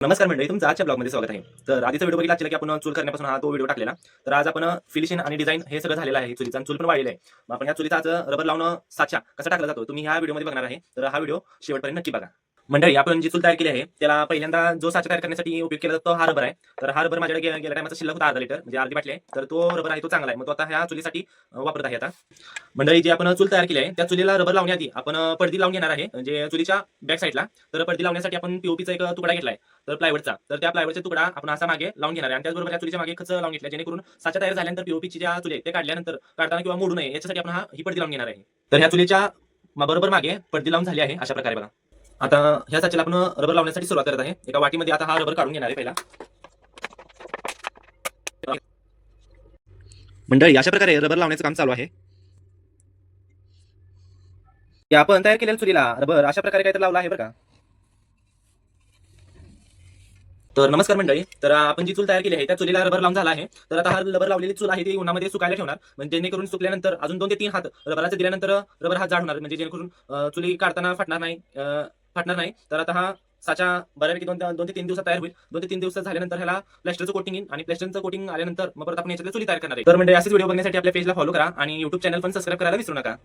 नमस्कार मंडळी, तुमचं आजच्या ब्लॉगमध्ये स्वागत आहे. तर आधीचा व्हिडिओ बघितला की आपण चूल करण्यापासून हा तो व्हिडिओ टाकलेला. तर आज आपण फिनिशिंग आणि डिझाईन हे सगळं झालेलं आहे. चुलीचा चूल पण वाढलेला आहे. मग आपण ह्या चुलीचा आज रबर लावणं साचा कसा टाकला जातो तुम्ही ह्या व्हिडिओमध्ये बघणार आहे. तर हा व्हिडिओ शेवटपर्यंत नक्की बघा. मंडळी, आपण जी चूल तयार केली आहे त्याला पहिल्यांदा जो साचा तयार करण्यासाठी उपयोग केला जातो हा रबर आहे. तर हा रबर माझ्याकडे गेल्या टायमाचा शिल्लक होता अर्धा लिटर, म्हणजे अर्धी बाटली आहे. तर तो रबर आहे तो चांगला आहे. मग तो आता ह्या चुलीसाठी वापरत आहे. आता मंडळी, जी आपण चूल तयार केली आहे त्या चुलीला रबर लावण्याआधी आपण पडदी लावून घेणार आहे, म्हणजे चुलीच्या बॅक साईडला. तर पडदी लावण्यासाठी आपण पीओपीचा एक तुकडा घेतलाय, तर प्लायवडचा. तर त्या प्लायवडचा तुकडा आपण असा मागे लावून घेणार आहे आणि त्याचबरोबर या चुलीच्या मागे खच लावून घेतला, जेणेकरून साचा तयार झाल्यानंतर पीओपीची ज्या चुली आहेत ते काढल्यानंतर काढताना किंवा मोडू नये याच्यासाठी आपण ही पडदी लावून घेणार आहे. तर ह्या चुलीच्या बरोबर मागे पडदी लावून झाली आहे अशा प्रकारे बघा. आता ह्या साच्याला आपण रबर लावण्यासाठी सुरुवात करत आहे. एका वाटीमध्ये आता हा रबर काढून घेणार आहे पहिला. मंडळी, अशा प्रकारे रबर लावण्याचं काम चालू आहे. या आपण तयार केलेल्या चुलीला रबर अशा प्रकारे काहीतरी लावला आहे बरं का. तर नमस्कार मंडळी, तर आपण जी चूल तयार केली आहे त्या चुलीला रबर लावून झाला आहे. तर आता हा रबर लावलेली चूल आहे ती उन्हामध्ये सुकायला ठेवणार, म्हणजे जेणेकरून सुकल्यानंतर अजून 2 ते 3 हात रबराचे दिल्यानंतर रबर हात जाड होणार, म्हणजे जेणेकरून चुली काढताना फाटणार नाही. तर आता हा साचा बऱ्यापैकी 2 ते 3 दिवसात तयार होईल. 2 ते 3 दिवसात झाल्यानंतर ह्याला प्लॅस्टरचं कोटिंग येईल आणि प्लॅस्टरचं कोटिंग आल्यानंतर मग परत आपण याच्यातल्या चुली तयार करणार आहे. तर म्हणजे असेच व्हिडिओ बघण्यासाठी आपल्या पेजला फॉलो करा आणि YouTube चॅनल पण सबस्क्राईब करायला विसरू नका.